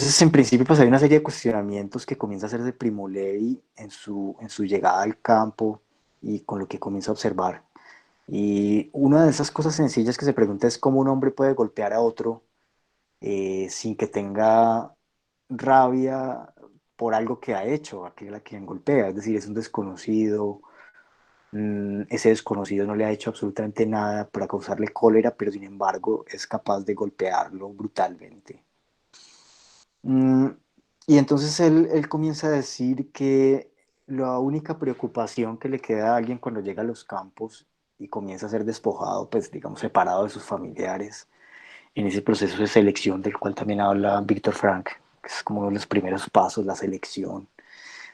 Entonces, en principio, pues hay una serie de cuestionamientos que comienza a hacerse Primo Levi en su llegada al campo y con lo que comienza a observar. Y una de esas cosas sencillas que se pregunta es cómo un hombre puede golpear a otro sin que tenga rabia por algo que ha hecho, aquel a quien golpea. Es decir, es un desconocido, ese desconocido no le ha hecho absolutamente nada para causarle cólera, pero sin embargo es capaz de golpearlo brutalmente. Mm, y entonces él comienza a decir que la única preocupación que le queda a alguien cuando llega a los campos y comienza a ser despojado, pues digamos, separado de sus familiares, en ese proceso de selección del cual también habla Víctor Frank, que es como uno de los primeros pasos, la selección.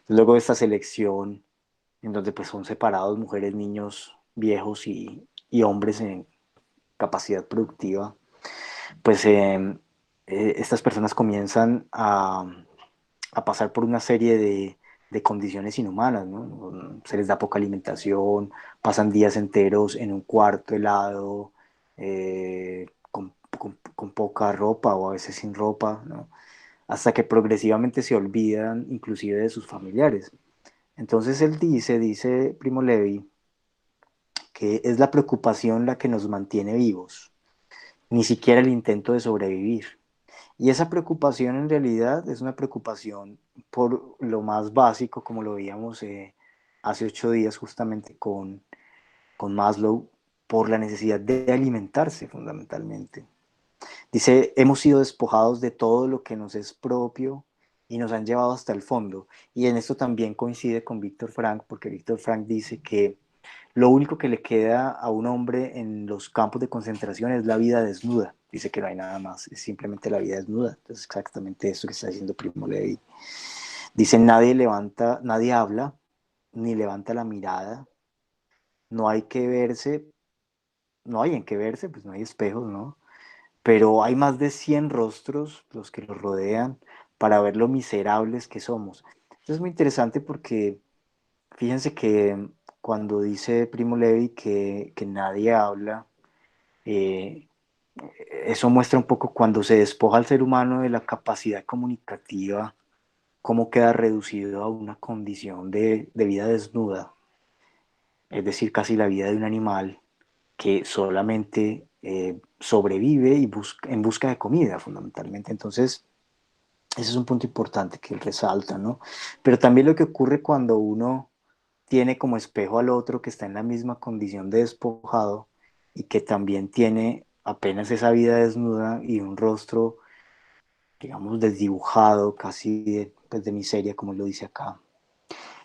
Luego de esta selección, en donde pues son separados mujeres, niños, viejos y hombres en capacidad productiva, pues estas personas comienzan a pasar por una serie de condiciones inhumanas, ¿no? Se les da poca alimentación, pasan días enteros en un cuarto helado, con poca ropa o a veces sin ropa, ¿no? Hasta que progresivamente se olvidan inclusive de sus familiares. Entonces él dice Primo Levi, que es la preocupación la que nos mantiene vivos, ni siquiera el intento de sobrevivir. Y esa preocupación en realidad es una preocupación por lo más básico, como lo veíamos hace 8 días justamente con Maslow, por la necesidad de alimentarse fundamentalmente. Dice, hemos sido despojados de todo lo que nos es propio y nos han llevado hasta el fondo. Y en esto también coincide con Víctor Frank, porque Víctor Frank dice que lo único que le queda a un hombre en los campos de concentración es la vida desnuda. Dice que no hay nada más, es simplemente la vida desnuda. Entonces, exactamente esto que está diciendo Primo Levi. Dice, nadie levanta, nadie habla, ni levanta la mirada, no hay que verse, no hay en qué verse, pues no hay espejos, ¿no? Pero hay más de 100 rostros los que los rodean para ver lo miserables que somos. Esto es muy interesante porque fíjense que cuando dice Primo Levi que nadie habla, eh, eso muestra un poco cuando se despoja al ser humano de la capacidad comunicativa, cómo queda reducido a una condición de vida desnuda, es decir, casi la vida de un animal que solamente sobrevive y en busca de comida, fundamentalmente. Entonces, ese es un punto importante que él resalta, ¿no? Pero también lo que ocurre cuando uno tiene como espejo al otro que está en la misma condición de despojado y que también tiene apenas esa vida desnuda y un rostro, digamos, desdibujado, casi pues de miseria, como lo dice acá.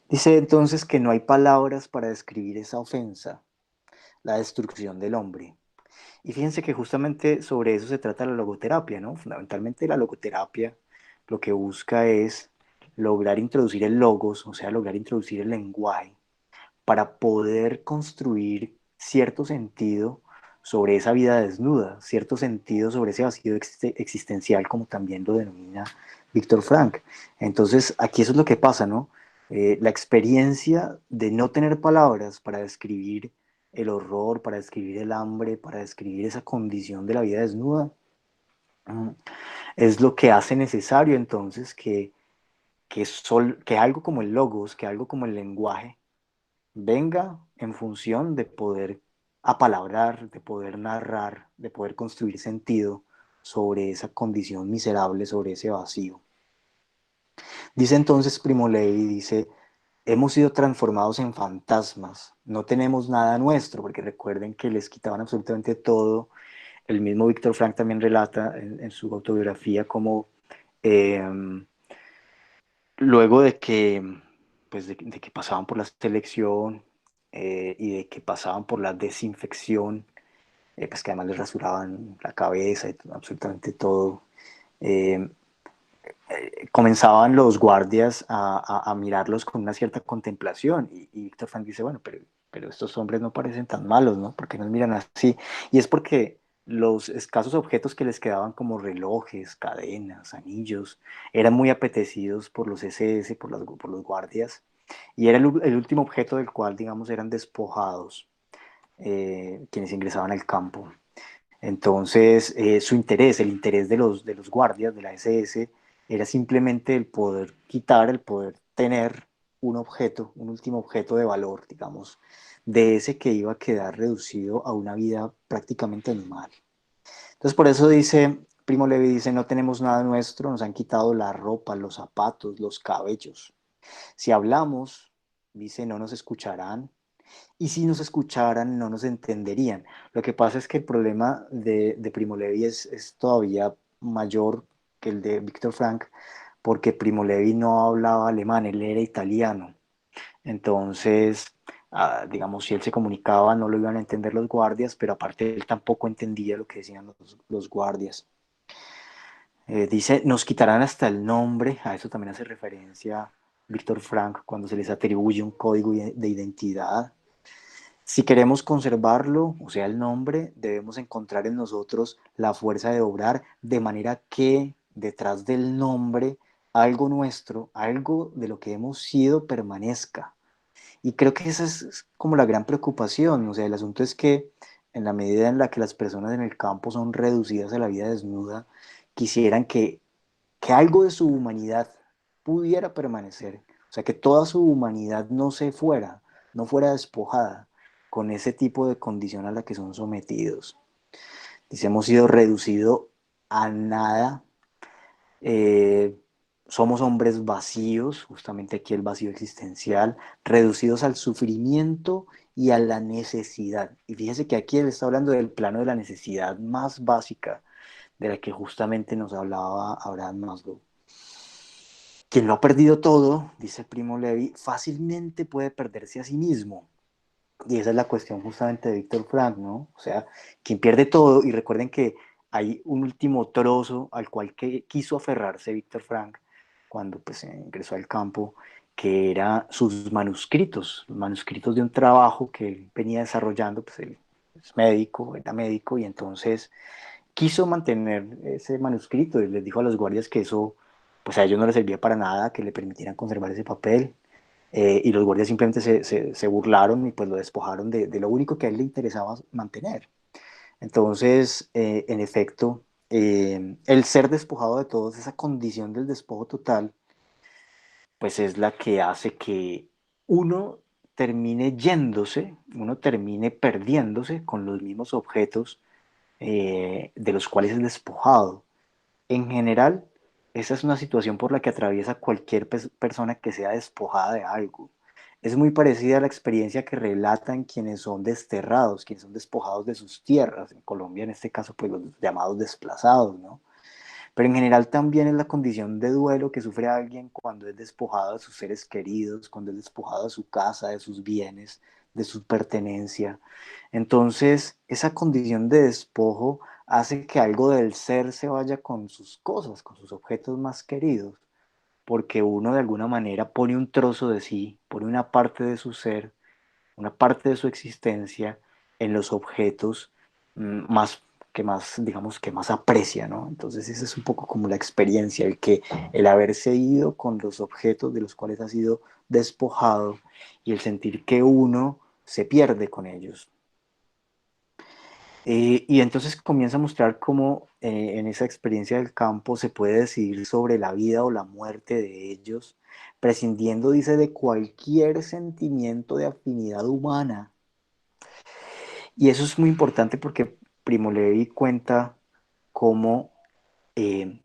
Dice entonces que no hay palabras para describir esa ofensa, la destrucción del hombre. Y fíjense que justamente sobre eso se trata la logoterapia, ¿no? Fundamentalmente la logoterapia lo que busca es lograr introducir el logos, o sea, lograr introducir el lenguaje para poder construir cierto sentido sobre esa vida desnuda, cierto sentido sobre ese vacío existencial, como también lo denomina Víctor Frank. Entonces, aquí eso es lo que pasa, ¿no? La experiencia de no tener palabras para describir el horror, para describir el hambre, para describir esa condición de la vida desnuda, mm, es lo que hace necesario entonces que algo como el logos, que algo como el lenguaje, venga en función de poder apalabrar, de poder narrar, de poder construir sentido sobre esa condición miserable, sobre ese vacío. Dice entonces Primo Levi, dice, hemos sido transformados en fantasmas, no tenemos nada nuestro, porque recuerden que les quitaban absolutamente todo. El mismo Víctor Frank también relata en su autobiografía como eh, luego de que, pues de que pasaban por la selección y de que pasaban por la desinfección, pues que además les rasuraban la cabeza y absolutamente todo, eh, comenzaban los guardias a mirarlos con una cierta contemplación y Víctor Frank dice, bueno, pero estos hombres no parecen tan malos, ¿no? ¿Por qué nos miran así? Y es porque los escasos objetos que les quedaban como relojes, cadenas, anillos, eran muy apetecidos por los SS, por los guardias, y era el último objeto del cual, digamos, eran despojados quienes ingresaban al campo. Entonces, su interés, el interés de los guardias de la SS, era simplemente el poder quitar, el poder tener un objeto, un último objeto de valor, digamos, de ese que iba a quedar reducido a una vida prácticamente animal. Entonces por eso dice, Primo Levi dice, no tenemos nada nuestro, nos han quitado la ropa, los zapatos, los cabellos. Si hablamos, dice, no nos escucharán, y si nos escucharan no nos entenderían. Lo que pasa es que el problema de Primo Levi es todavía mayor que el de Víctor Frank, porque Primo Levi no hablaba alemán, él era italiano. Entonces, digamos, si él se comunicaba no lo iban a entender los guardias, pero aparte él tampoco entendía lo que decían los guardias. Dice, nos quitarán hasta el nombre, a eso también hace referencia Víctor Frank cuando se les atribuye un código de identidad. Si queremos conservarlo, o sea, el nombre, debemos encontrar en nosotros la fuerza de obrar de manera que detrás del nombre algo nuestro, algo de lo que hemos sido permanezca. Y creo que esa es como la gran preocupación. O sea, el asunto es que en la medida en la que las personas en el campo son reducidas a la vida desnuda, quisieran que algo de su humanidad pudiera permanecer. O sea, que toda su humanidad no se fuera, no fuera despojada con ese tipo de condición a la que son sometidos. Dice, hemos sido reducidos a nada. eh, Somos hombres vacíos, justamente aquí el vacío existencial, reducidos al sufrimiento y a la necesidad. Y fíjese que aquí él está hablando del plano de la necesidad más básica, de la que justamente nos hablaba Abraham Maslow. Quien lo ha perdido todo, dice Primo Levi, fácilmente puede perderse a sí mismo. Y esa es la cuestión justamente de Víctor Frank, ¿no? O sea, quien pierde todo, y recuerden que hay un último trozo al cual quiso aferrarse Víctor Frank cuando pues, ingresó al campo, que era sus manuscritos, los manuscritos de un trabajo que él venía desarrollando, pues él es médico, era médico, y entonces quiso mantener ese manuscrito y les dijo a los guardias que eso, pues a ellos no les servía para nada, que le permitieran conservar ese papel. Y los guardias simplemente se burlaron y pues lo despojaron de lo único que a él le interesaba mantener. Entonces, en efecto, el ser despojado de todo, esa condición del despojo total, pues es la que hace que uno termine yéndose, uno termine perdiéndose con los mismos objetos de los cuales es despojado. En general, esa es una situación por la que atraviesa cualquier persona que sea despojada de algo. Es muy parecida a la experiencia que relatan quienes son desterrados, quienes son despojados de sus tierras. En Colombia, en este caso, pues los llamados desplazados, ¿no? Pero en general también es la condición de duelo que sufre alguien cuando es despojado de sus seres queridos, cuando es despojado de su casa, de sus bienes, de su pertenencia. Entonces, esa condición de despojo hace que algo del ser se vaya con sus cosas, con sus objetos más queridos, porque uno de alguna manera pone un trozo de sí, pone una parte de su ser, una parte de su existencia en los objetos más que más, digamos, que más aprecia, ¿no? Entonces esa es un poco como la experiencia, el haberse ido con los objetos de los cuales ha sido despojado y el sentir que uno se pierde con ellos. Y entonces comienza a mostrar cómo en esa experiencia del campo se puede decidir sobre la vida o la muerte de ellos, prescindiendo, dice, de cualquier sentimiento de afinidad humana. Y eso es muy importante porque Primo Levi cuenta cómo eh,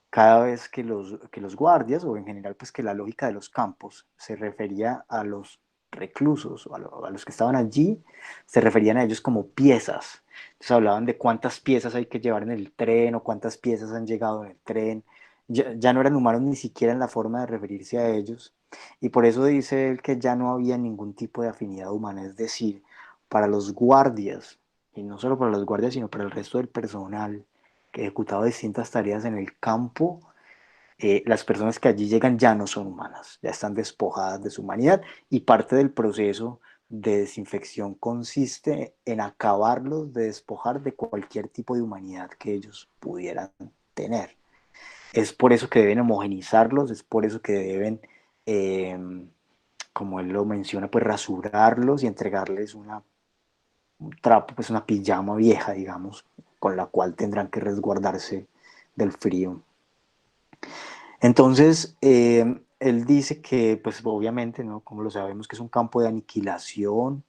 cada vez que los guardias, o en general pues que la lógica de los campos se refería a los reclusos o a los que estaban allí, se referían a ellos como piezas. Entonces hablaban de cuántas piezas hay que llevar en el tren o cuántas piezas han llegado en el tren. Ya no eran humanos ni siquiera en la forma de referirse a ellos. Y por eso dice él que ya no había ningún tipo de afinidad humana. Es decir, para los guardias, y no solo para los guardias, sino para el resto del personal que ejecutaba distintas tareas en el campo, las personas que allí llegan ya no son humanas, ya están despojadas de su humanidad y parte del proceso de desinfección consiste en acabarlos de despojar de cualquier tipo de humanidad que ellos pudieran tener. Es por eso que deben homogenizarlos, es por eso que deben, eh, como él lo menciona, pues rasurarlos y entregarles un trapo, pues una pijama vieja, digamos, con la cual tendrán que resguardarse del frío. Entonces, él dice que, pues obviamente, ¿no? Como lo sabemos, que es un campo de aniquilación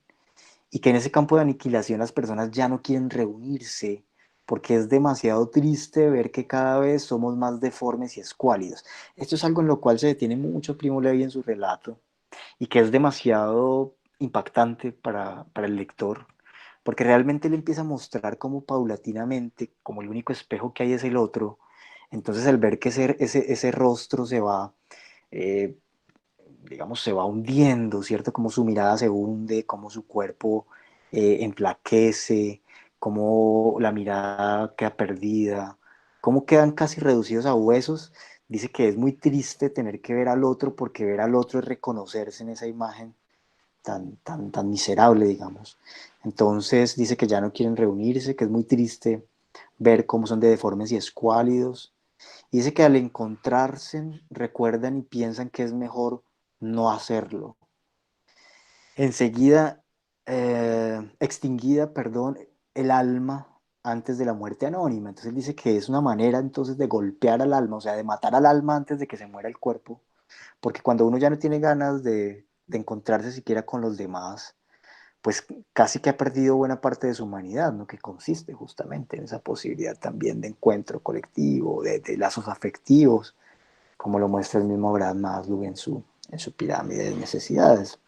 y que en ese campo de aniquilación las personas ya no quieren reunirse porque es demasiado triste ver que cada vez somos más deformes y escuálidos. Esto es algo en lo cual se detiene mucho Primo Levi en su relato y que es demasiado impactante para el lector, porque realmente él empieza a mostrar cómo paulatinamente, como el único espejo que hay es el otro, entonces el ver que ese rostro se va, eh, digamos, se va hundiendo, ¿cierto? Como su mirada se hunde, como su cuerpo enflaquece, como la mirada queda perdida, cómo quedan casi reducidos a huesos. Dice que es muy triste tener que ver al otro porque ver al otro es reconocerse en esa imagen tan miserable, digamos. Entonces dice que ya no quieren reunirse, que es muy triste ver cómo son de deformes y escuálidos. Y dice que al encontrarse recuerdan y piensan que es mejor no hacerlo. Enseguida, extinguida, perdón, el alma antes de la muerte anónima. Entonces él dice que es una manera entonces de golpear al alma, o sea, de matar al alma antes de que se muera el cuerpo, porque cuando uno ya no tiene ganas de encontrarse siquiera con los demás, pues casi que ha perdido buena parte de su humanidad, ¿no? Que consiste justamente en esa posibilidad también de encuentro colectivo, de lazos afectivos, como lo muestra el mismo Abraham Maslow en su pirámide de necesidades.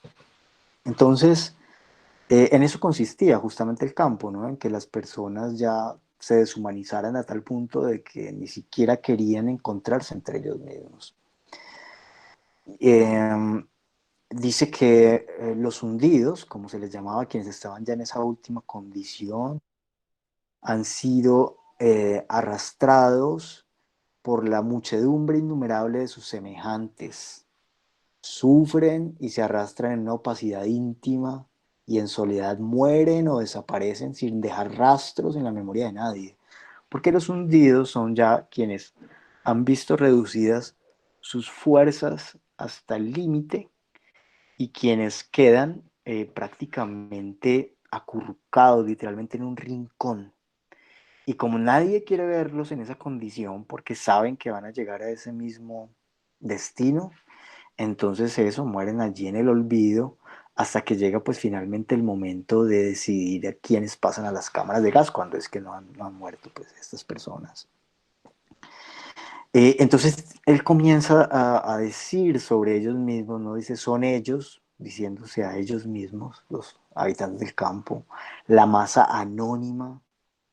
Entonces, en eso consistía justamente el campo, ¿no? En que las personas ya se deshumanizaran a tal punto de que ni siquiera querían encontrarse entre ellos mismos. Eh, Dice que los hundidos, como se les llamaba, quienes estaban ya en esa última condición, han sido arrastrados por la muchedumbre innumerable de sus semejantes. Sufren y se arrastran en una opacidad íntima y en soledad mueren o desaparecen sin dejar rastros en la memoria de nadie. Porque los hundidos son ya quienes han visto reducidas sus fuerzas hasta el límite y quienes quedan prácticamente acurrucados literalmente en un rincón. Y como nadie quiere verlos en esa condición porque saben que van a llegar a ese mismo destino, entonces eso, mueren allí en el olvido hasta que llega pues finalmente el momento de decidir a quiénes pasan a las cámaras de gas, cuando es que no han muerto pues estas personas. Entonces él comienza a decir sobre ellos mismos, ¿no? Dice, son ellos, diciéndose a ellos mismos, los habitantes del campo, la masa anónima,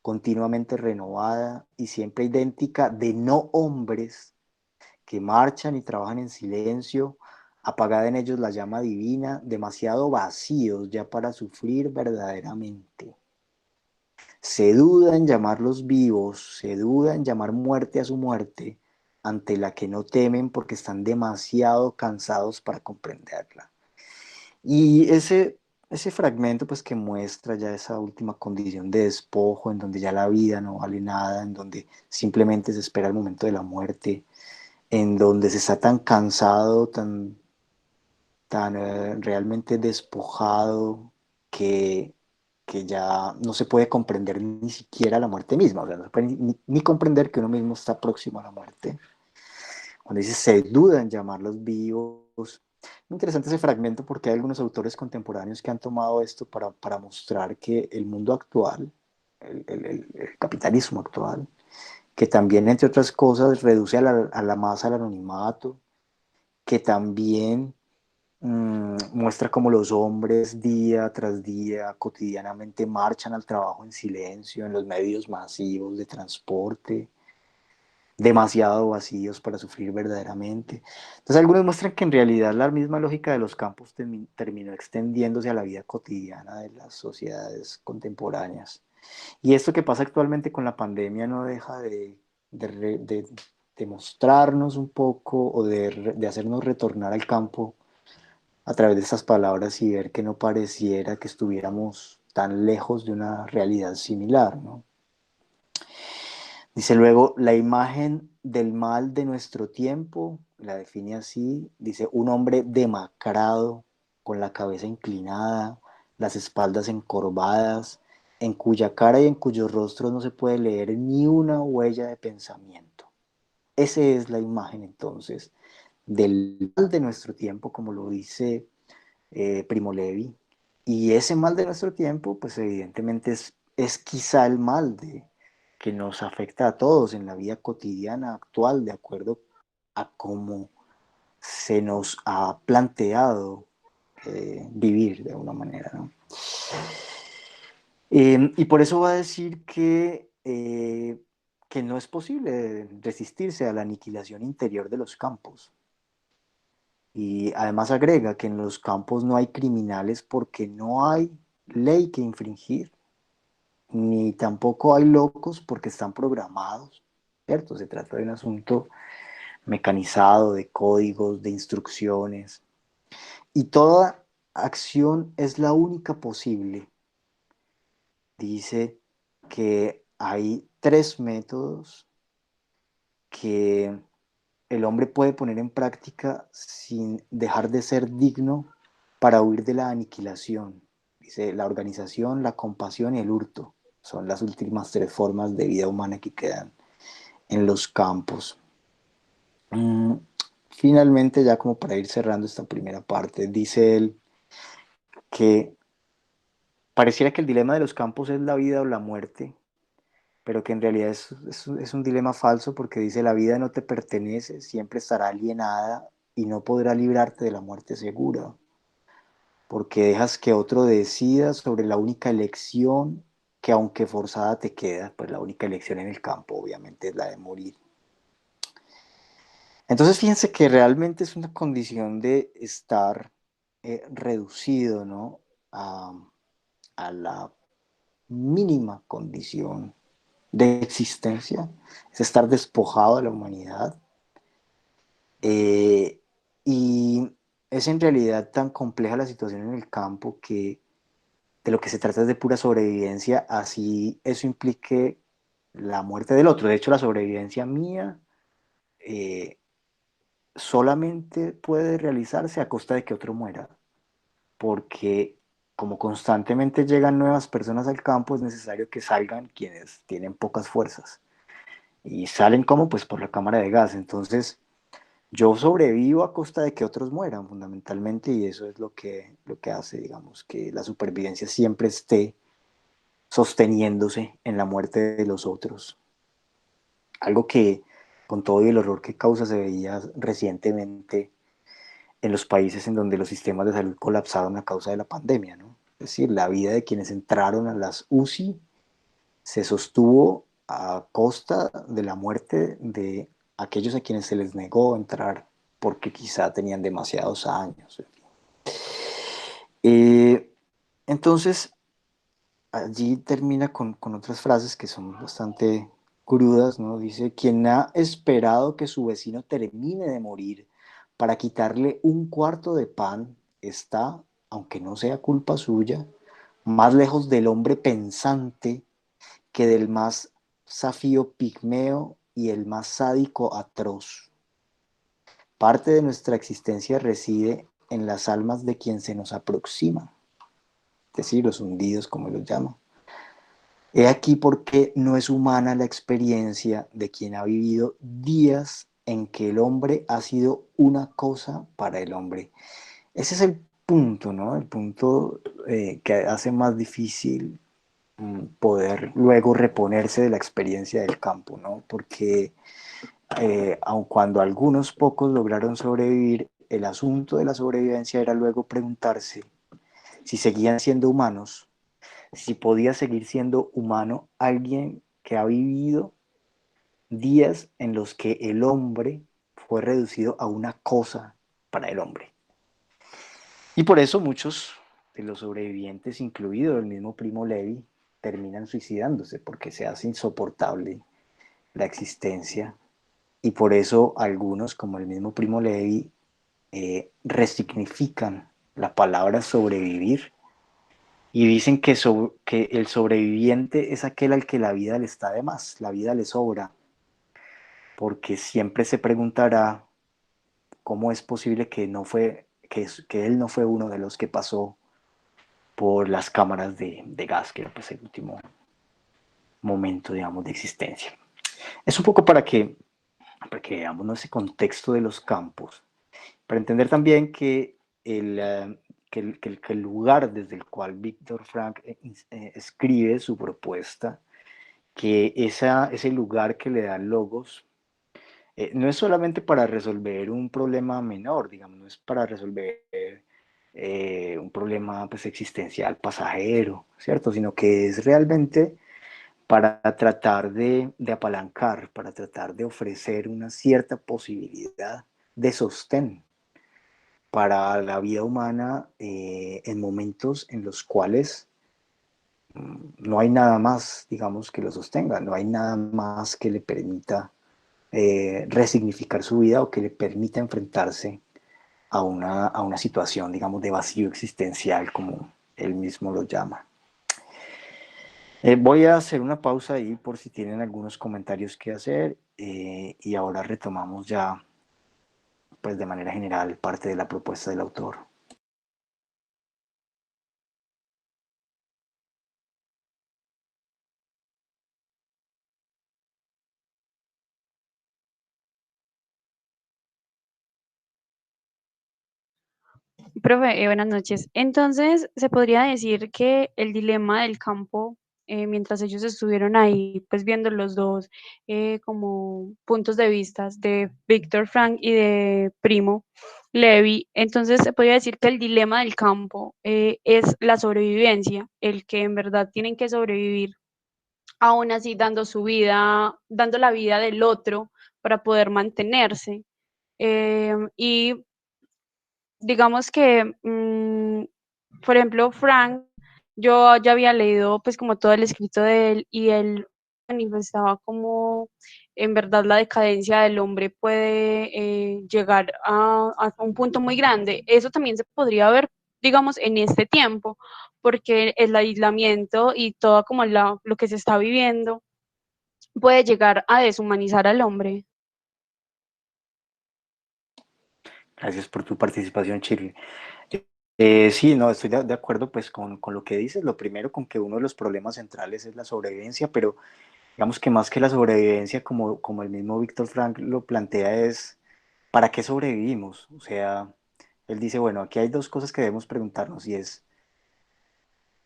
continuamente renovada y siempre idéntica de no hombres que marchan y trabajan en silencio, apagada en ellos la llama divina, demasiado vacíos ya para sufrir verdaderamente. Se duda en llamarlos vivos, se duda en llamar muerte a su muerte, ante la que no temen porque están demasiado cansados para comprenderla. Y ese fragmento pues que muestra ya esa última condición de despojo, en donde ya la vida no vale nada, en donde simplemente se espera el momento de la muerte, en donde se está tan cansado, tan realmente despojado que, que ya no se puede comprender ni siquiera la muerte misma, o sea, no se puede ni comprender que uno mismo está próximo a la muerte. Cuando dice se duda en llamarlos vivos, muy interesante ese fragmento porque hay algunos autores contemporáneos que han tomado esto para mostrar que el mundo actual, el capitalismo actual, que también, entre otras cosas, reduce a la masa al anonimato, que también muestra cómo los hombres día tras día, cotidianamente, marchan al trabajo en silencio, en los medios masivos de transporte, demasiado vacíos para sufrir verdaderamente. Entonces algunos muestran que en realidad la misma lógica de los campos terminó extendiéndose a la vida cotidiana de las sociedades contemporáneas. Y esto que pasa actualmente con la pandemia no deja de mostrarnos un poco o de hacernos retornar al campo a través de estas palabras y ver que no pareciera que estuviéramos tan lejos de una realidad similar, ¿no? Dice luego, la imagen del mal de nuestro tiempo, la define así, dice, un hombre demacrado, con la cabeza inclinada, las espaldas encorvadas, en cuya cara y en cuyos rostros no se puede leer ni una huella de pensamiento. Esa es la imagen entonces del mal de nuestro tiempo, como lo dice Primo Levi. Y ese mal de nuestro tiempo, pues evidentemente es quizá el mal que nos afecta a todos en la vida cotidiana actual, de acuerdo a cómo se nos ha planteado vivir de alguna manera, ¿no? Y por eso va a decir que no es posible resistirse a la aniquilación interior de los campos. Y además agrega que en los campos no hay criminales porque no hay ley que infringir, ni tampoco hay locos porque están programados, ¿cierto? Se trata de un asunto mecanizado, de códigos, de instrucciones. Y toda acción es la única posible. Dice que hay tres métodos que el hombre puede poner en práctica sin dejar de ser digno para huir de la aniquilación. Dice, la organización, la compasión y el hurto son las últimas tres formas de vida humana que quedan en los campos. Finalmente, ya como para ir cerrando esta primera parte, dice él que pareciera que el dilema de los campos es la vida o la muerte, pero que en realidad es un dilema falso porque dice la vida no te pertenece, siempre estará alienada y no podrá librarte de la muerte segura, porque dejas que otro decida sobre la única elección que aunque forzada te queda, pues la única elección en el campo obviamente es la de morir. Entonces fíjense que realmente es una condición de estar reducido, ¿no? a, a la mínima condición de existencia, es estar despojado de la humanidad. Eh, y es en realidad tan compleja la situación en el campo que de lo que se trata es de pura sobrevivencia, así eso implique la muerte del otro. De hecho, la sobrevivencia mía eh, solamente puede realizarse a costa de que otro muera, porque como constantemente llegan nuevas personas al campo, es necesario que salgan quienes tienen pocas fuerzas. Y salen como pues por la cámara de gas. Entonces yo sobrevivo a costa de que otros mueran fundamentalmente y eso es lo que hace, digamos, que la supervivencia siempre esté sosteniéndose en la muerte de los otros. Algo que con todo y el horror que causa se veía recientemente en los países en donde los sistemas de salud colapsaron a causa de la pandemia, ¿no? Es decir, la vida de quienes entraron a las UCI se sostuvo a costa de la muerte de aquellos a quienes se les negó entrar porque quizá tenían demasiados años. Eh, entonces, allí termina con otras frases que son bastante crudas, ¿no? Dice, quien ha esperado que su vecino termine de morir para quitarle un cuarto de pan está, aunque no sea culpa suya, más lejos del hombre pensante que del más safío pigmeo y el más sádico atroz. Parte de nuestra existencia reside en las almas de quien se nos aproxima, es decir, los hundidos, como los llama. He aquí por qué no es humana la experiencia de quien ha vivido días en que el hombre ha sido una cosa para el hombre. Ese es el punto, ¿no? El punto que hace más difícil poder luego reponerse de la experiencia del campo, ¿no? Porque aun cuando algunos pocos lograron sobrevivir, el asunto de la sobrevivencia era luego preguntarse si seguían siendo humanos, si podía seguir siendo humano alguien que ha vivido días en los que el hombre fue reducido a una cosa para el hombre. Y por eso muchos de los sobrevivientes, incluido el mismo Primo Levi, terminan suicidándose porque se hace insoportable la existencia y por eso algunos, como el mismo Primo Levi, resignifican la palabra sobrevivir y dicen que el sobreviviente es aquel al que la vida le está de más, la vida le sobra, porque siempre se preguntará cómo es posible que, no fue, que él no fue uno de los que pasó por las cámaras de gas, que era pues el último momento, digamos, de existencia. Es un poco para que para que veamos, ¿no?, ese contexto de los campos, para entender también que el lugar desde el cual Víctor Frank escribe su propuesta, que ese lugar que le da Logos, no es solamente para resolver un problema menor, digamos, no es para resolver un problema pues, existencial pasajero, ¿cierto? Sino que es realmente para tratar de apalancar, para tratar de ofrecer una cierta posibilidad de sostén para la vida humana en momentos en los cuales no hay nada más, digamos, que lo sostenga, no hay nada más que le permita resignificar su vida o que le permita enfrentarse a una situación, digamos, de vacío existencial, como él mismo lo llama. Voy a hacer una pausa ahí por si tienen algunos comentarios que hacer y ahora retomamos ya, pues de manera general, parte de la propuesta del autor. Profe, buenas noches. Entonces, se podría decir que el dilema del campo, mientras ellos estuvieron ahí, pues viendo los dos como puntos de vista de Víctor Frank y de Primo Levi, entonces se podría decir que el dilema del campo es la sobrevivencia, el que en verdad tienen que sobrevivir, aún así dando su vida, dando la vida del otro para poder mantenerse. Y digamos que, por ejemplo, Frank, yo ya había leído pues como todo el escrito de él y él manifestaba como en verdad la decadencia del hombre puede llegar a un punto muy grande. Eso también se podría ver, digamos, en este tiempo, porque el aislamiento y todo como lo que se está viviendo puede llegar a deshumanizar al hombre. Gracias por tu participación, Shirley. Sí, no, estoy de acuerdo pues con lo que dices. Lo primero, con que uno de los problemas centrales es la sobrevivencia, pero digamos que más que la sobrevivencia, como el mismo Víctor Frank lo plantea, es ¿para qué sobrevivimos? O sea, él dice, bueno, aquí hay dos cosas que debemos preguntarnos y es,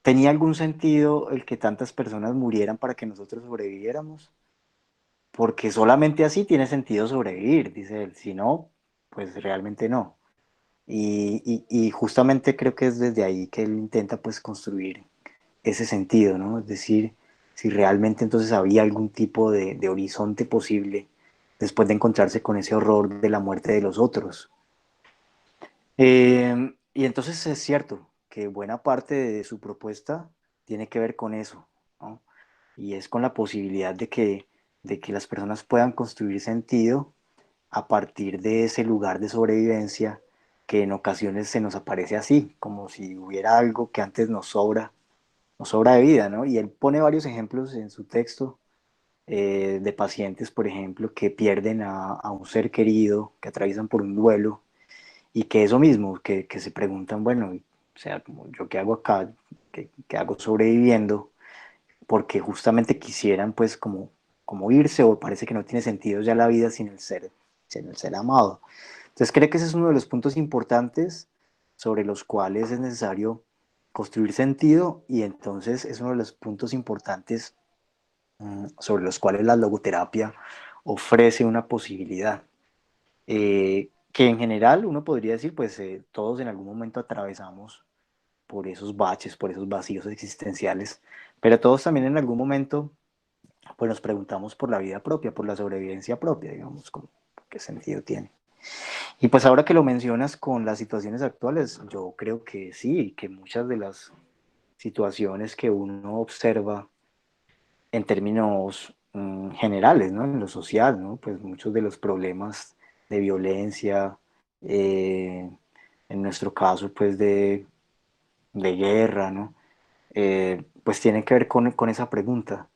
¿tenía algún sentido el que tantas personas murieran para que nosotros sobreviviéramos? Porque solamente así tiene sentido sobrevivir, dice él. Si no, pues realmente no. Y justamente creo que es desde ahí que él intenta pues construir ese sentido, ¿no? Es decir, si realmente entonces había algún tipo de horizonte posible después de encontrarse con ese horror de la muerte de los otros. Y entonces es cierto que buena parte de su propuesta tiene que ver con eso, ¿no? Y es con la posibilidad de que las personas puedan construir sentido a partir de ese lugar de sobrevivencia que en ocasiones se nos aparece así, como si hubiera algo que antes nos sobra de vida, ¿no? Y él pone varios ejemplos en su texto de pacientes, por ejemplo, que pierden a un ser querido, que atraviesan por un duelo y que eso mismo, que se preguntan, bueno, o sea, como, ¿yo qué hago acá? ¿Qué hago sobreviviendo? Porque justamente quisieran pues como irse o parece que no tiene sentido ya la vida sin el ser amado. Entonces creo que ese es uno de los puntos importantes sobre los cuales es necesario construir sentido y entonces es uno de los puntos importantes sobre los cuales la logoterapia ofrece una posibilidad. Que en general uno podría decir, pues todos en algún momento atravesamos por esos baches, por esos vacíos existenciales, pero todos también en algún momento pues nos preguntamos por la vida propia, por la sobrevivencia propia, digamos, como, qué sentido tiene. Y pues ahora que lo mencionas con las situaciones actuales, yo creo que sí, que muchas de las situaciones que uno observa en términos generales, ¿no? En lo social, ¿no? Pues muchos de los problemas de violencia, eh, en nuestro caso, pues de guerra, ¿no? Pues tienen que ver con esa pregunta.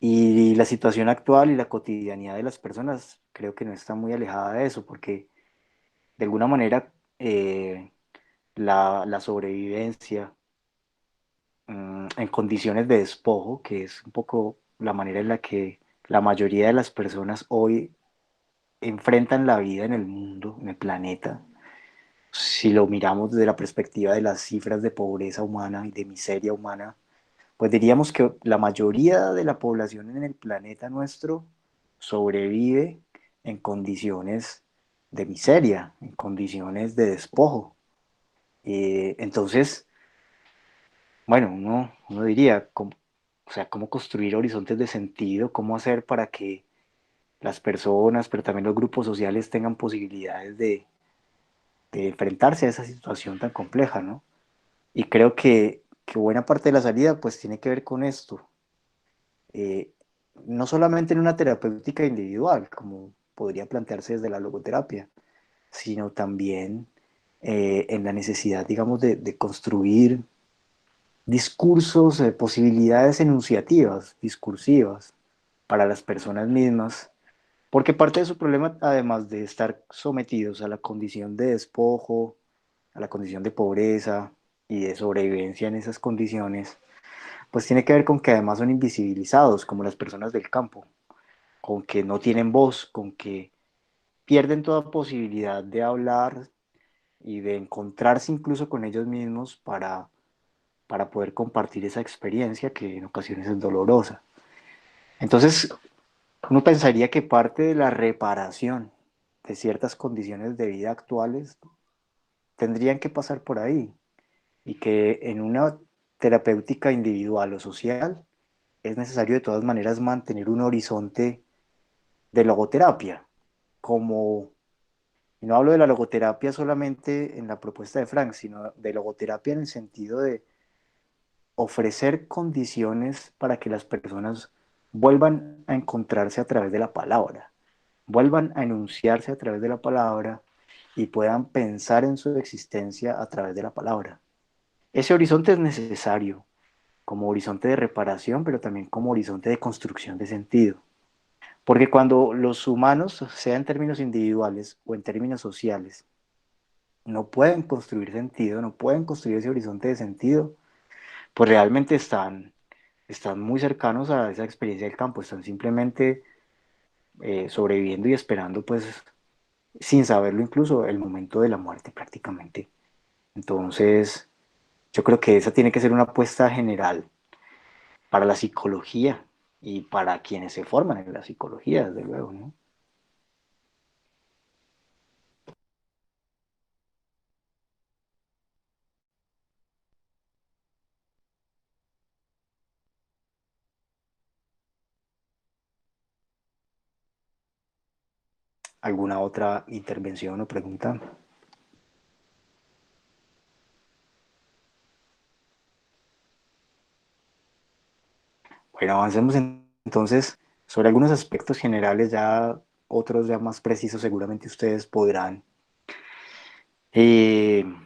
Y la situación actual y la cotidianidad de las personas creo que no está muy alejada de eso, porque de alguna manera la sobrevivencia en condiciones de despojo, que es un poco la manera en la que la mayoría de las personas hoy enfrentan la vida en el mundo, en el planeta, si lo miramos desde la perspectiva de las cifras de pobreza humana y de miseria humana, pues diríamos que la mayoría de la población en el planeta nuestro sobrevive en condiciones de miseria, en condiciones de despojo. Entonces, bueno, uno diría, o sea, cómo construir horizontes de sentido, cómo hacer para que las personas, pero también los grupos sociales tengan posibilidades de enfrentarse a esa situación tan compleja, ¿no? Y creo que buena parte de la salida pues tiene que ver con esto, eh, no solamente en una terapéutica individual, como podría plantearse desde la logoterapia, sino también en la necesidad, digamos, de construir discursos, posibilidades enunciativas, discursivas para las personas mismas, porque parte de su problema, además de estar sometidos a la condición de despojo, a la condición de pobreza y de sobrevivencia en esas condiciones, pues tiene que ver con que además son invisibilizados como las personas del campo, con que no tienen voz, con que pierden toda posibilidad de hablar y de encontrarse incluso con ellos mismos para poder compartir esa experiencia que en ocasiones es dolorosa. Entonces, uno pensaría que parte de la reparación de ciertas condiciones de vida actuales tendrían que pasar por ahí y que en una terapéutica individual o social es necesario de todas maneras mantener un horizonte de logoterapia, como, y no hablo de la logoterapia solamente en la propuesta de Frank, sino de logoterapia en el sentido de ofrecer condiciones para que las personas vuelvan a encontrarse a través de la palabra, vuelvan a enunciarse a través de la palabra y puedan pensar en su existencia a través de la palabra. Ese horizonte es necesario como horizonte de reparación, pero también como horizonte de construcción de sentido. Porque cuando los humanos, sea en términos individuales o en términos sociales, no pueden construir sentido, no pueden construir ese horizonte de sentido, pues realmente están muy cercanos a esa experiencia del campo, están simplemente sobreviviendo y esperando, pues, sin saberlo incluso, el momento de la muerte prácticamente. Entonces, yo creo que esa tiene que ser una apuesta general para la psicología y para quienes se forman en la psicología, desde luego, ¿no? ¿Alguna otra intervención o pregunta? Bueno, avancemos entonces sobre algunos aspectos generales, ya otros ya más precisos seguramente ustedes podrán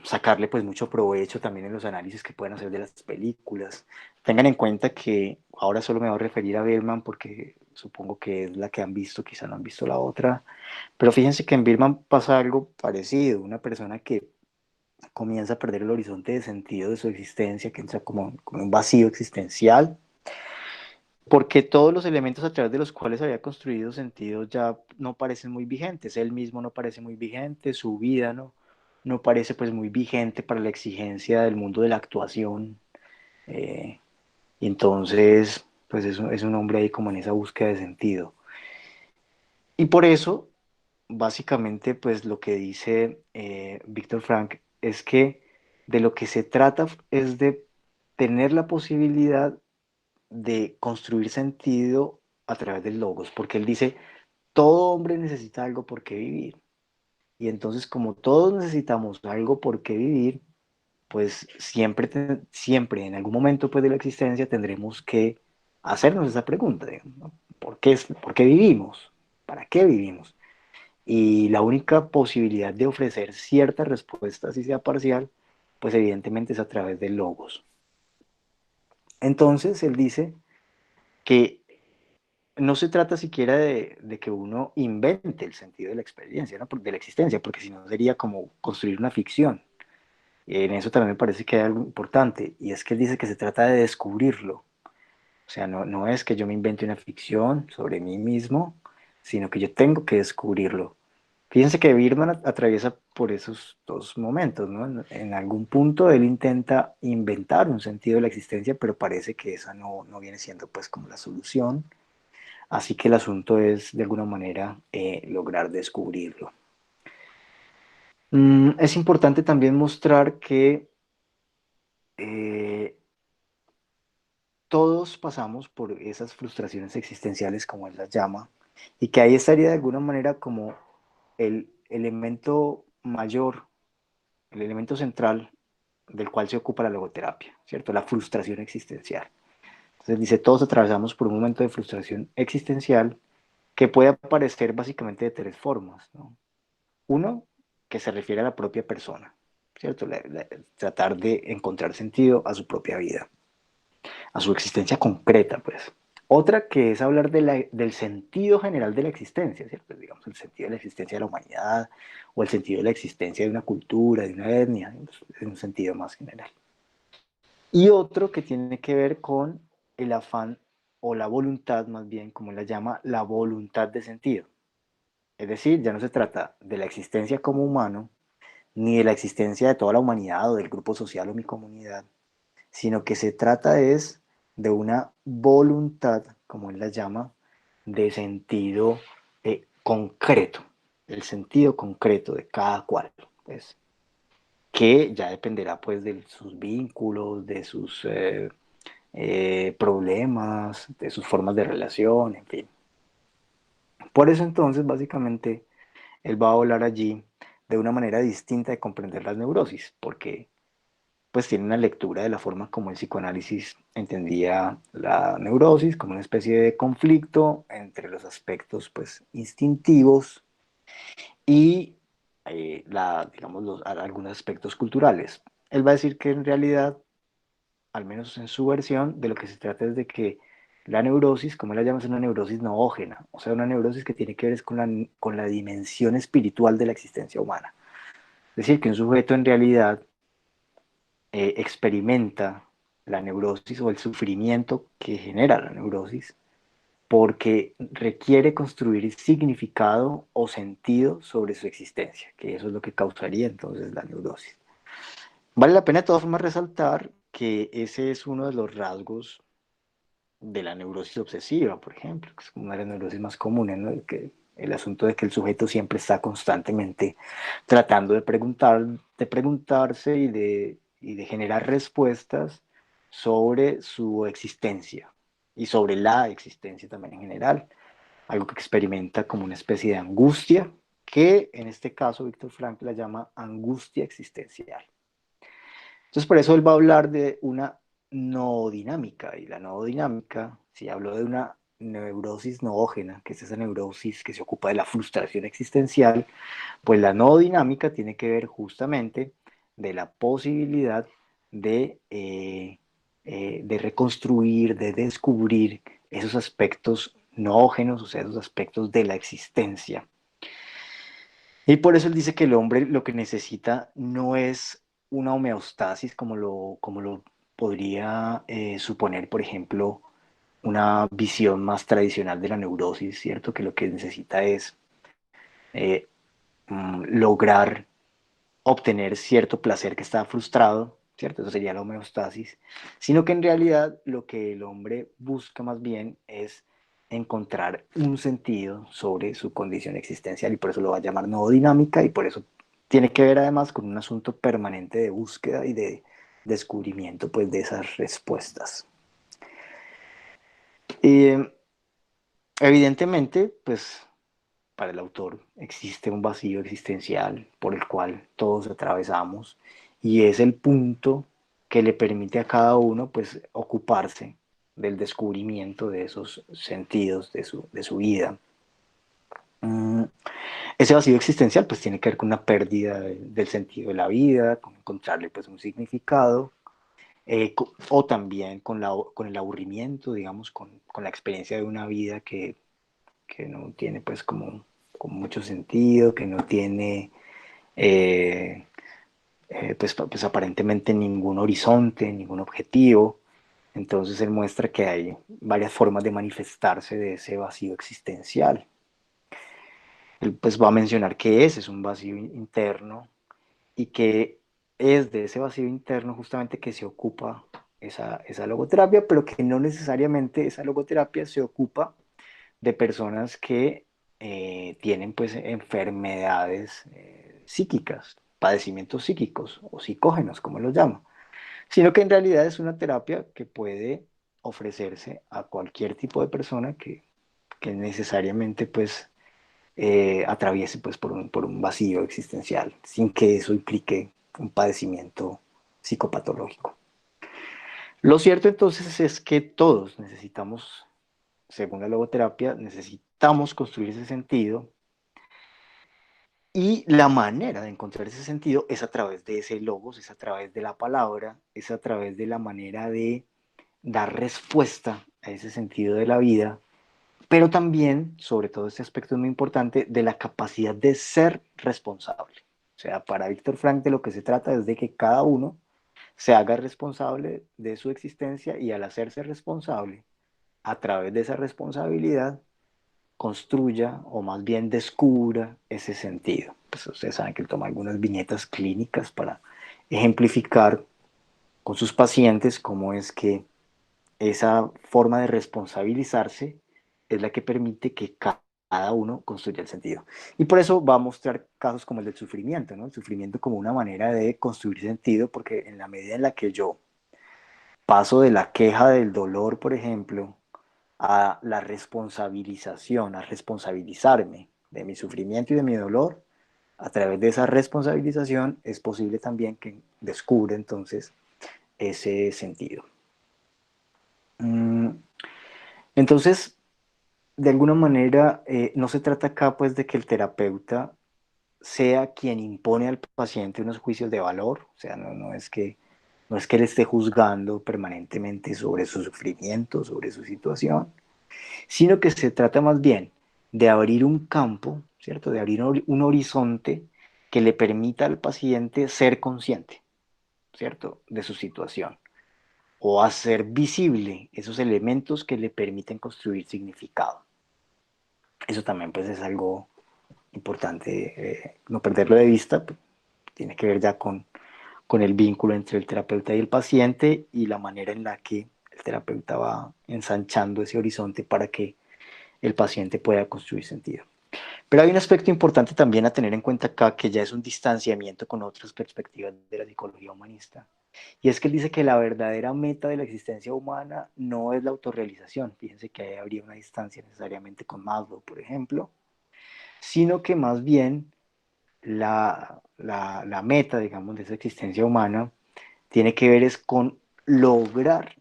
sacarle pues mucho provecho también en los análisis que pueden hacer de las películas. Tengan en cuenta que ahora solo me voy a referir a Birdman porque supongo que es la que han visto, quizá no han visto la otra, pero fíjense que en Birdman pasa algo parecido, una persona que comienza a perder el horizonte de sentido de su existencia, que entra como un vacío existencial, porque todos los elementos a través de los cuales había construido sentido ya no parecen muy vigentes, él mismo no parece muy vigente, su vida no parece pues muy vigente para la exigencia del mundo de la actuación, eh, y entonces pues es un hombre ahí como en esa búsqueda de sentido. Y por eso, básicamente pues lo que dice Víctor Frank es que de lo que se trata es de tener la posibilidad de construir sentido a través del logos, porque él dice, todo hombre necesita algo por qué vivir. Y entonces, como todos necesitamos algo por qué vivir, pues siempre en algún momento pues, de la existencia tendremos que hacernos esa pregunta, digamos, ¿no? ¿Por qué vivimos? ¿Para qué vivimos? Y la única posibilidad de ofrecer cierta respuesta, si sea parcial, pues evidentemente es a través del logos. Entonces, él dice que no se trata siquiera de que uno invente el sentido de la experiencia, ¿no? De la existencia, porque si no sería como construir una ficción. En eso también me parece que hay algo importante, y es que él dice que se trata de descubrirlo. O sea, no es que yo me invente una ficción sobre mí mismo, sino que yo tengo que descubrirlo. Fíjense que Birdman atraviesa por esos dos momentos, ¿no? En algún punto él intenta inventar un sentido de la existencia, pero parece que esa no viene siendo pues como la solución. Así que el asunto es de alguna manera lograr descubrirlo. Es importante también mostrar que eh, todos pasamos por esas frustraciones existenciales, como él las llama, y que ahí estaría de alguna manera como el elemento mayor, el elemento central del cual se ocupa la logoterapia, ¿cierto? La frustración existencial. Entonces dice, todos atravesamos por un momento de frustración existencial que puede aparecer básicamente de tres formas, ¿no? Uno, que se refiere a la propia persona, ¿cierto? Tratar de encontrar sentido a su propia vida, a su existencia concreta, pues. Otra que es hablar del sentido general de la existencia, ¿cierto? Digamos, el sentido de la existencia de la humanidad o el sentido de la existencia de una cultura, de una etnia, en un sentido más general. Y otro que tiene que ver con el afán o la voluntad, más bien, como él la llama, la voluntad de sentido. Es decir, ya no se trata de la existencia como humano, ni de la existencia de toda la humanidad o del grupo social o mi comunidad, sino que se trata es de una voluntad, como él la llama, de sentido concreto, el sentido concreto de cada cual, pues, que ya dependerá pues de sus vínculos, de sus problemas, de sus formas de relación, en fin. Por eso entonces, básicamente, él va a hablar allí de una manera distinta de comprender las neurosis, porque pues tiene una lectura de la forma como el psicoanálisis entendía la neurosis, como una especie de conflicto entre los aspectos pues instintivos y digamos, algunos aspectos culturales. Él va a decir que en realidad, al menos en su versión, de lo que se trata es de que la neurosis, como él la llama, es una neurosis noógena, o sea, una neurosis que tiene que ver con la dimensión espiritual de la existencia humana. Es decir, que un sujeto en realidad experimenta la neurosis o el sufrimiento que genera la neurosis porque requiere construir significado o sentido sobre su existencia, que eso es lo que causaría entonces la neurosis. Vale la pena de todas formas resaltar que ese es uno de los rasgos de la neurosis obsesiva, por ejemplo, que es una de las neurosis más comunes, ¿no? El asunto de que el sujeto siempre está constantemente tratando de preguntarse y de generar respuestas sobre su existencia y sobre la existencia también en general, algo que experimenta como una especie de angustia, que en este caso Víctor Frank la llama angustia existencial. Entonces, por eso él va a hablar de una noodinámica, y la noodinámica, si hablo de una neurosis noógena, que es esa neurosis que se ocupa de la frustración existencial, pues la noodinámica tiene que ver justamente de la posibilidad de reconstruir, de descubrir esos aspectos noógenos, o sea, esos aspectos de la existencia. Y por eso él dice que el hombre lo que necesita no es una homeostasis como lo podría suponer, por ejemplo, una visión más tradicional de la neurosis, ¿cierto? Que lo que necesita es eh, lograr obtener cierto placer que está frustrado, ¿cierto? Eso sería la homeostasis, sino que en realidad lo que el hombre busca más bien es encontrar un sentido sobre su condición existencial y por eso lo va a llamar nodo dinámica y por eso tiene que ver además con un asunto permanente de búsqueda y de descubrimiento pues de esas respuestas. Y evidentemente pues para el autor existe un vacío existencial por el cual todos atravesamos y es el punto que le permite a cada uno pues ocuparse del descubrimiento de esos sentidos de su vida. Mm, Ese vacío existencial pues tiene que ver con una pérdida del sentido de la vida, con encontrarle pues un significado, o también con el aburrimiento, digamos, con la experiencia de una vida que no tiene pues como mucho sentido, que no tiene eh, pues aparentemente ningún horizonte, ningún objetivo. Entonces él muestra que hay varias formas de manifestarse de ese vacío existencial. Él pues va a mencionar que ese es un vacío interno y que es de ese vacío interno justamente que se ocupa esa logoterapia, pero que no necesariamente esa logoterapia se ocupa de personas que tienen pues enfermedades psíquicas, padecimientos psíquicos o psicógenos, como los llama, sino que en realidad es una terapia que puede ofrecerse a cualquier tipo de persona que necesariamente pues atraviese pues por un vacío existencial, sin que eso implique un padecimiento psicopatológico. Lo cierto entonces es que todos necesitamos, según la logoterapia, necesitamos construir ese sentido y la manera de encontrar ese sentido es a través de ese logos, es a través de la palabra, es a través de la manera de dar respuesta a ese sentido de la vida, pero también, sobre todo este aspecto es muy importante, de la capacidad de ser responsable. O sea, para Víctor Frank de lo que se trata es de que cada uno se haga responsable de su existencia y al hacerse responsable, a través de esa responsabilidad, construya o más bien descubra ese sentido. Pues ustedes saben que él toma algunas viñetas clínicas para ejemplificar con sus pacientes cómo es que esa forma de responsabilizarse es la que permite que cada uno construya el sentido. Y por eso va a mostrar casos como el del sufrimiento, ¿no? El sufrimiento como una manera de construir sentido, porque en la medida en la que yo paso de la queja del dolor, por ejemplo, a la responsabilización, a responsabilizarme de mi sufrimiento y de mi dolor, a través de esa responsabilización es posible también que descubra entonces ese sentido. Entonces, de alguna manera, no se trata acá pues de que el terapeuta sea quien impone al paciente unos juicios de valor, o sea, no es que él esté juzgando permanentemente sobre su sufrimiento, sobre su situación, sino que se trata más bien de abrir un campo, ¿cierto? De abrir un horizonte que le permita al paciente ser consciente, ¿cierto? De su situación o hacer visible esos elementos que le permiten construir significado. Eso también pues es algo importante, no perderlo de vista, pues, tiene que ver ya con el vínculo entre el terapeuta y el paciente y la manera en la que el terapeuta va ensanchando ese horizonte para que el paciente pueda construir sentido. Pero hay un aspecto importante también a tener en cuenta acá, que ya es un distanciamiento con otras perspectivas de la psicología humanista. Y es que él dice que la verdadera meta de la existencia humana no es la autorrealización. Fíjense que ahí habría una distancia necesariamente con Maslow, por ejemplo, sino que más bien la meta, digamos, de esa existencia humana tiene que ver es con lograr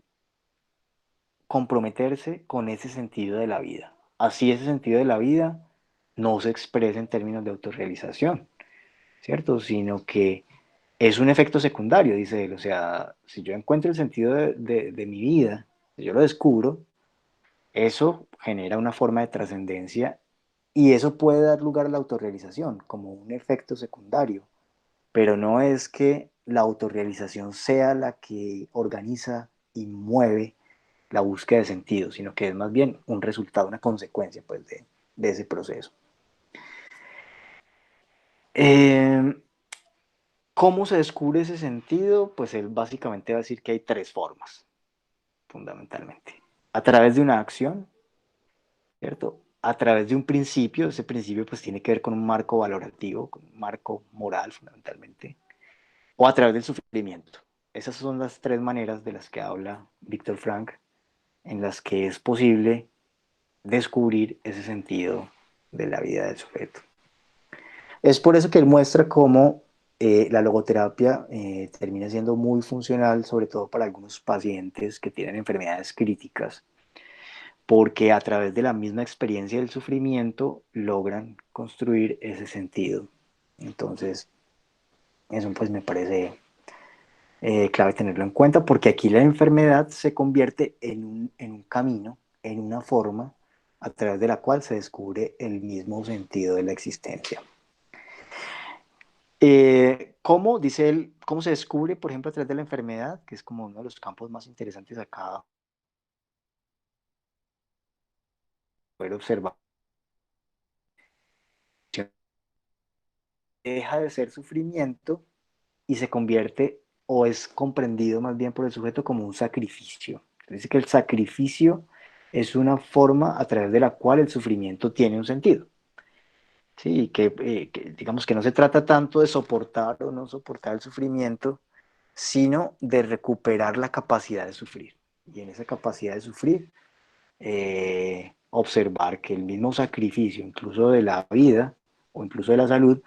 comprometerse con ese sentido de la vida. Así ese sentido de la vida no se expresa en términos de autorrealización, ¿cierto? Sino que es un efecto secundario, dice él. O sea, si yo encuentro el sentido de mi vida, si yo lo descubro, eso genera una forma de trascendencia y eso puede dar lugar a la autorrealización como un efecto secundario, pero no es que la autorrealización sea la que organiza y mueve la búsqueda de sentido, sino que es más bien un resultado, una consecuencia pues, de ese proceso. Eh, ¿Cómo se descubre ese sentido? Pues él básicamente va a decir que hay tres formas, fundamentalmente. A través de una acción, ¿cierto? A través de un principio, ese principio pues tiene que ver con un marco valorativo, con un marco moral fundamentalmente, o a través del sufrimiento. Esas son las tres maneras de las que habla Víctor Frank, en las que es posible descubrir ese sentido de la vida del sujeto. Es por eso que él muestra cómo la logoterapia termina siendo muy funcional, sobre todo para algunos pacientes que tienen enfermedades críticas, porque a través de la misma experiencia del sufrimiento logran construir ese sentido. Entonces, eso pues me parece clave tenerlo en cuenta, porque aquí la enfermedad se convierte en un camino, en una forma a través de la cual se descubre el mismo sentido de la existencia. ¿Cómo, dice él, cómo se descubre, por ejemplo, a través de la enfermedad, que es como uno de los campos más interesantes acá, poder observar deja de ser sufrimiento y se convierte o es comprendido más bien por el sujeto como un sacrificio. Dice que el sacrificio es una forma a través de la cual el sufrimiento tiene un sentido. Sí, que digamos que no se trata tanto de soportar o no soportar el sufrimiento, sino de recuperar la capacidad de sufrir. Y en esa capacidad de sufrir, observar que el mismo sacrificio, incluso de la vida o incluso de la salud,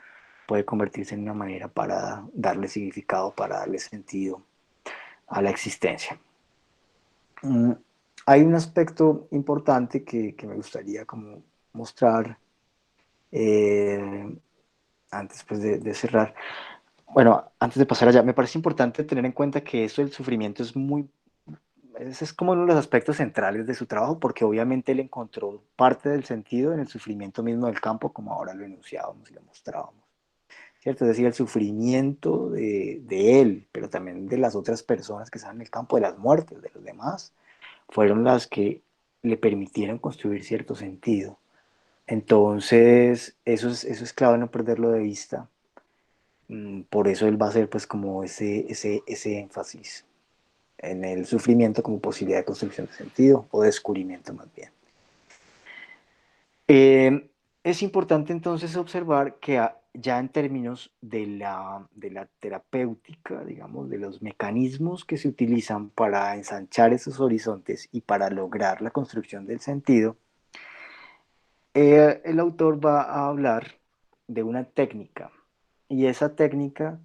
puede convertirse en una manera para darle significado, para darle sentido a la existencia. Mm, Hay un aspecto importante que me gustaría como mostrar eh, antes pues, de cerrar. Bueno, antes de pasar allá, me parece importante tener en cuenta que eso del sufrimiento es muy, ese es como uno de los aspectos centrales de su trabajo, porque obviamente él encontró parte del sentido en el sufrimiento mismo del campo, como ahora lo enunciábamos y lo mostrábamos, ¿cierto? Es decir, el sufrimiento de él, pero también de las otras personas que estaban en el campo, de las muertes de los demás, fueron las que le permitieron construir cierto sentido. Entonces, eso es clave no perderlo de vista. Por eso él va a hacer pues como ese énfasis en el sufrimiento como posibilidad de construcción de sentido o descubrimiento más bien. Es importante entonces observar que ya en términos de la terapéutica, digamos, de los mecanismos que se utilizan para ensanchar esos horizontes y para lograr la construcción del sentido, el autor va a hablar de una técnica y esa técnica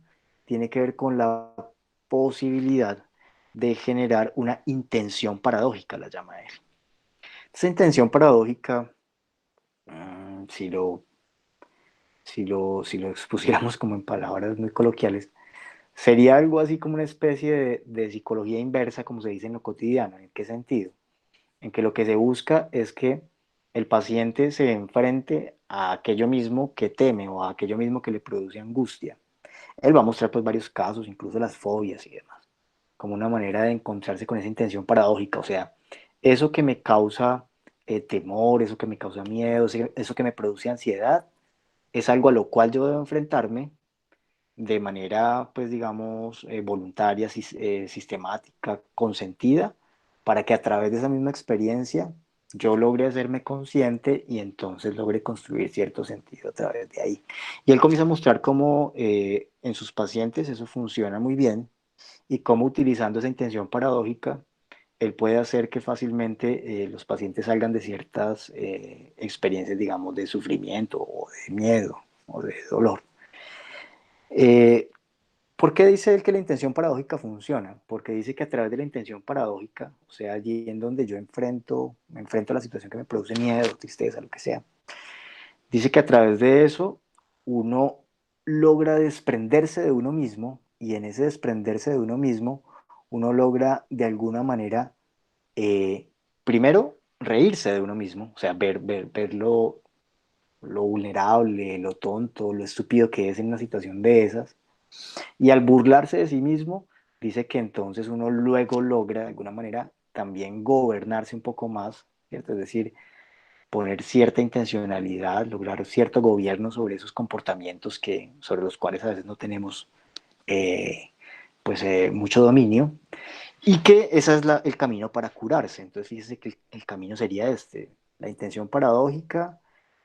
tiene que ver con la posibilidad de generar una intención paradójica, la llama él. Esa intención paradójica, si lo expusiéramos como en palabras muy coloquiales, sería algo así como una especie de psicología inversa, como se dice en lo cotidiano. ¿En qué sentido? En que lo que se busca es que el paciente se enfrente a aquello mismo que teme o a aquello mismo que le produce angustia. Él va a mostrar pues varios casos, incluso las fobias y demás, como una manera de encontrarse con esa intención paradójica, o sea, eso que me causa temor, eso que me causa miedo, eso que me produce ansiedad, es algo a lo cual yo debo enfrentarme de manera, pues digamos, voluntaria, sistemática, consentida, para que a través de esa misma experiencia yo logre hacerme consciente y entonces logre construir cierto sentido a través de ahí. Y él comienza a mostrar cómo en sus pacientes eso funciona muy bien y cómo utilizando esa intención paradójica, él puede hacer que fácilmente los pacientes salgan de ciertas experiencias, digamos, de sufrimiento o de miedo o de dolor. Eh, ¿Por qué dice él que la intención paradójica funciona? Porque dice que a través de la intención paradójica, o sea, allí en donde yo me enfrento a la situación que me produce miedo, tristeza, lo que sea, dice que a través de eso uno logra desprenderse de uno mismo y en ese desprenderse de uno mismo uno logra de alguna manera, eh, primero, reírse de uno mismo, o sea, ver lo vulnerable, lo tonto, lo estúpido que es en una situación de esas. Y al burlarse de sí mismo, dice que entonces uno luego logra de alguna manera también gobernarse un poco más, ¿cierto? Es decir, poner cierta intencionalidad, lograr cierto gobierno sobre esos comportamientos sobre los cuales a veces no tenemos eh, mucho dominio, y que ese es el camino para curarse. Entonces fíjese que el camino sería este: la intención paradójica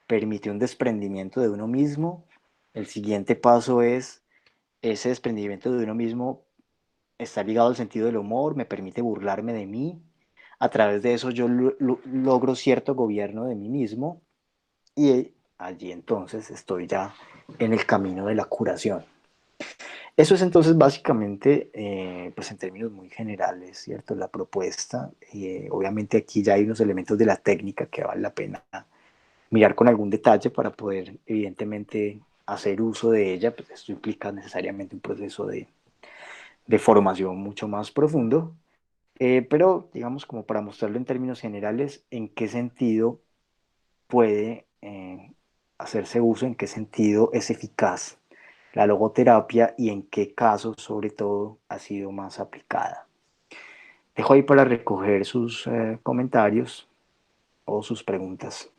permite un desprendimiento de uno mismo, el siguiente paso es ese desprendimiento de uno mismo está ligado al sentido del humor, me permite burlarme de mí. A través de eso yo logro cierto gobierno de mí mismo y allí entonces estoy ya en el camino de la curación. Eso es entonces básicamente, pues en términos muy generales, ¿cierto? La propuesta. Obviamente aquí ya hay unos elementos de la técnica que vale la pena mirar con algún detalle para poder evidentemente hacer uso de ella, pues esto implica necesariamente un proceso de formación mucho más profundo, pero digamos como para mostrarlo en términos generales, en qué sentido puede hacerse uso, en qué sentido es eficaz la logoterapia y en qué casos sobre todo ha sido más aplicada. Dejo ahí para recoger sus comentarios o sus preguntas.